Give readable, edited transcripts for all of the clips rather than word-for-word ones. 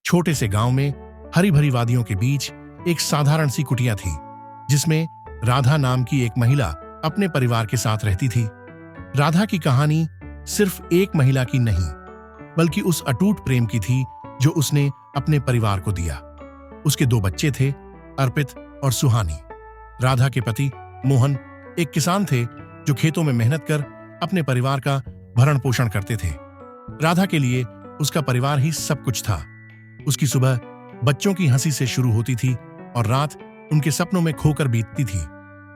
छोटे से गांव में हरी भरी वादियों के बीच एक साधारण सी कुटिया थी, जिसमें राधा नाम की एक महिला अपने परिवार के साथ रहती थी। राधा की कहानी सिर्फ एक महिला की नहीं, बल्कि उस अटूट प्रेम की थी जो उसने अपने परिवार को दिया। उसके 2 बच्चे थे, अर्पित और सुहानी। राधा के पति मोहन एक किसान थे जो खेतों में मेहनत कर अपने परिवार का भरण पोषण करते थे। राधा के लिए उसका परिवार ही सब कुछ था। उसकी सुबह बच्चों की हंसी से शुरू होती थी और रात उनके सपनों में खोकर बीतती थी।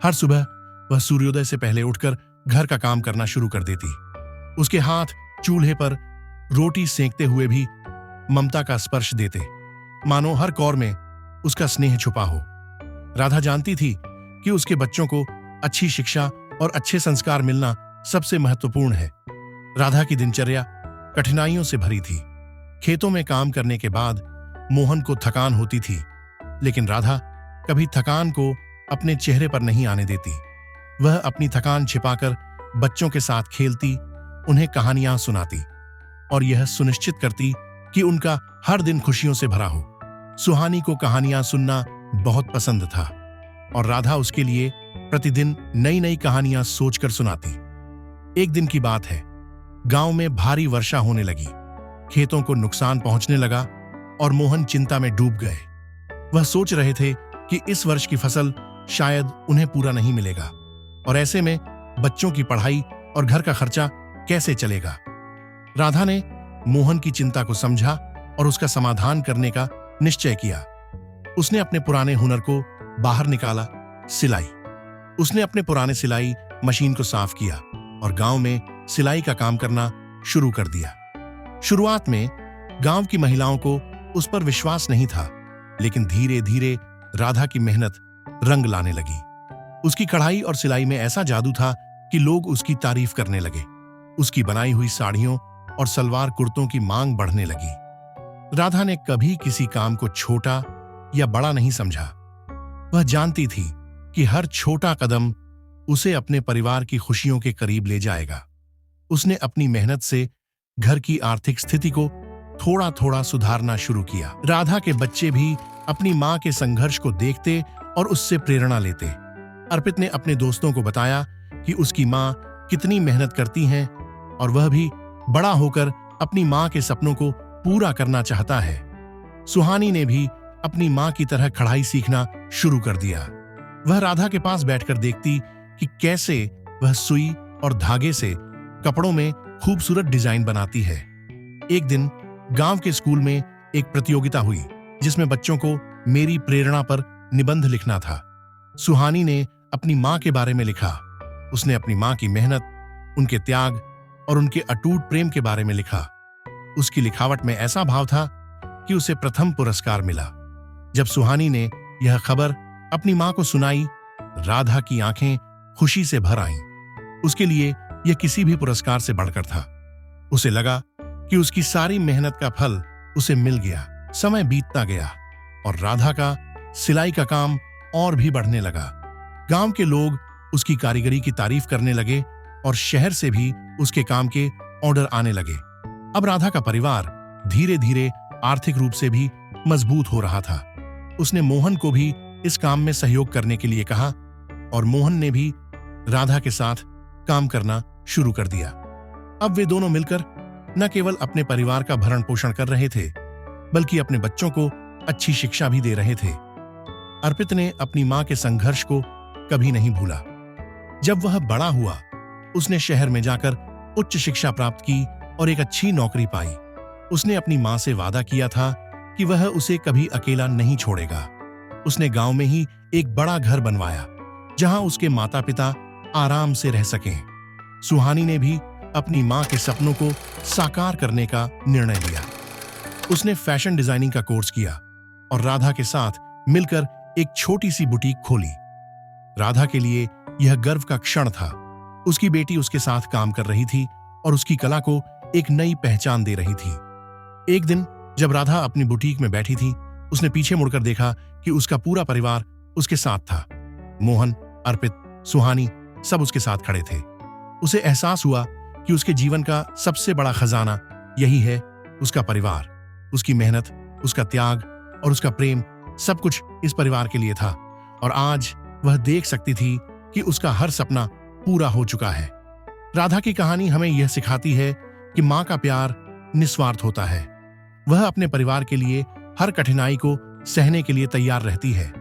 हर सुबह वह सूर्योदय से पहले उठकर घर का काम करना शुरू कर देती। उसके हाथ चूल्हे पर रोटी सेंकते हुए भी ममता का स्पर्श देते, मानो हर कौर में उसका स्नेह छुपा हो। राधा जानती थी कि उसके बच्चों को अच्छी शिक्षा और अच्छे संस्कार मिलना सबसे महत्वपूर्ण है। राधा की दिनचर्या कठिनाइयों से भरी थी। खेतों में काम करने के बाद मोहन को थकान होती थी, लेकिन राधा कभी थकान को अपने चेहरे पर नहीं आने देती। वह अपनी थकान छिपाकर बच्चों के साथ खेलती, उन्हें कहानियां सुनाती और यह सुनिश्चित करती कि उनका हर दिन खुशियों से भरा हो। सुहानी को कहानियां सुनना बहुत पसंद था और राधा उसके लिए प्रतिदिन नई नई कहानियां सोचकर सुनाती। एक दिन की बात है, गांव में भारी वर्षा होने लगी, खेतों को नुकसान पहुंचने लगा और मोहन चिंता में डूब गए। वह सोच रहे थे कि इस वर्ष की फसल शायद उन्हें पूरा नहीं मिलेगा और ऐसे में बच्चों की पढ़ाई और घर का खर्चा कैसे चलेगा। राधा ने मोहन की चिंता को समझा और उसका समाधान करने का निश्चय किया। उसने अपने पुराने हुनर को बाहर निकाला, सिलाई। उसने अपने पुराने सिलाई मशीन को साफ किया और गांव में सिलाई का काम करना शुरू कर दिया। शुरुआत में गांव की महिलाओं को उस पर विश्वास नहीं था, लेकिन धीरे धीरे राधा की मेहनत रंग लाने लगी। उसकी कढ़ाई और सिलाई में ऐसा जादू था कि लोग उसकी तारीफ करने लगे। उसकी बनाई हुई साड़ियों और सलवार कुर्तों की मांग बढ़ने लगी। राधा ने कभी किसी काम को छोटा या बड़ा नहीं समझा। वह जानती थी कि हर छोटा कदम उसे अपने परिवार की खुशियों के करीब ले जाएगा। उसने अपनी मेहनत से घर की आर्थिक स्थिति को थोड़ा थोड़ा सुधारना शुरू किया। राधा के बच्चे भी अपनी मां के संघर्ष को देखते और उससे प्रेरणा लेते। अर्पित ने अपने दोस्तों को बताया कि उसकी मां कितनी मेहनत करती हैं और वह भी बड़ा होकर अपनी मां के सपनों को पूरा करना चाहता है। सुहानी ने भी अपनी मां की तरह कढ़ाई सीखना शुरू कर दिया। वह राधा के पास बैठकर देखती कि कैसे वह सुई और धागे से कपड़ों में खूबसूरत डिजाइन बनाती है। एक दिन गांव के स्कूल में एक प्रतियोगिता हुई, जिसमें बच्चों को मेरी प्रेरणा पर निबंध लिखना था। सुहानी ने अपनी मां के बारे में लिखा। उसने अपनी मां की मेहनत, उनके त्याग और उनके अटूट प्रेम के बारे में लिखा। उसकी लिखावट में ऐसा भाव था कि उसे प्रथम पुरस्कार मिला। जब सुहानी ने यह खबर अपनी मां को सुनाई, राधा की आंखें खुशी से भर आईं। उसके लिए यह किसी भी पुरस्कार से बढ़कर था। उसे लगा कि उसकी सारी मेहनत का फल उसे मिल गया। समय बीतता गया और राधा का सिलाई का काम और भी बढ़ने लगा। गांव के लोग उसकी कारीगरी की तारीफ करने लगे और शहर से भी उसके काम के ऑर्डर आने लगे। अब राधा का परिवार धीरे धीरे आर्थिक रूप से भी मजबूत हो रहा था। उसने मोहन को भी इस काम में सहयोग करने के लिए कहा और मोहन ने भी राधा के साथ काम करना शुरू कर दिया। अब वे दोनों मिलकर न केवल अपने परिवार का भरण पोषण कर रहे थे, बल्कि अपने बच्चों को अच्छी शिक्षा भी दे रहे थे। अर्पित ने अपनी मां के संघर्ष को कभी नहीं भूला। जब वह बड़ा हुआ, उसने शहर में जाकर उच्च शिक्षा प्राप्त की और एक अच्छी नौकरी पाई। उसने अपनी मां से वादा किया था कि वह उसे कभी अकेला नहीं छोड़ेगा। उसने गांव में ही एक बड़ा घर बनवाया, जहां उसके माता पिता आराम से रह सकें। सुहानी ने भी अपनी मां के सपनों को साकार करने का निर्णय लिया। उसने फैशन डिजाइनिंग का कोर्स किया और राधा के साथ मिलकर एक छोटी सी बुटीक खोली। राधा के लिए यह गर्व का क्षण था। उसकी बेटी उसके साथ काम कर रही थी और उसकी कला को एक नई पहचान दे रही थी। एक दिन जब राधा अपनी बुटीक में बैठी थी, उसने पीछे मुड़कर देखा कि उसका पूरा परिवार उसके साथ था। मोहन, अर्पित, सुहानी सब उसके साथ खड़े थे। उसे एहसास हुआ कि उसके जीवन का सबसे बड़ा खजाना यही है, उसका परिवार, उसकी मेहनत उसका त्याग और उसका प्रेम सब कुछ इस परिवार के लिए था, और आज वह देख सकती थी कि उसका हर सपना पूरा हो चुका है। राधा की कहानी हमें यह सिखाती है कि माँ का प्यार निस्वार्थ होता है। वह अपने परिवार के लिए हर कठिनाई को सहने के लिए तैयार रहती है।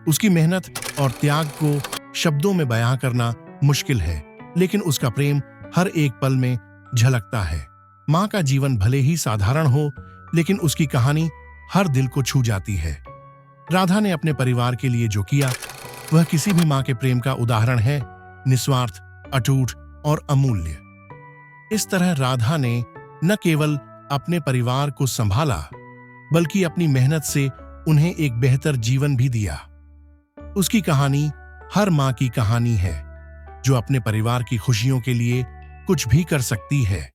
उसकी मेहनत और त्याग को शब्दों में बयां करना मुश्किल है, लेकिन उसका प्रेम हर एक पल में झलकता है। माँ का जीवन भले ही साधारण हो, लेकिन उसकी कहानी हर दिल को छू जाती है। राधा ने अपने परिवार के लिए जो किया, वह किसी भी माँ के प्रेम का उदाहरण है, निस्वार्थ, अटूट और अमूल्य। इस तरह राधा ने न केवल अपने परिवार को संभाला, बल्कि अपनी मेहनत से उन्हें एक बेहतर जीवन भी दिया। उसकी कहानी हर माँ की कहानी है, जो अपने परिवार की खुशियों के लिए कुछ भी कर सकती है।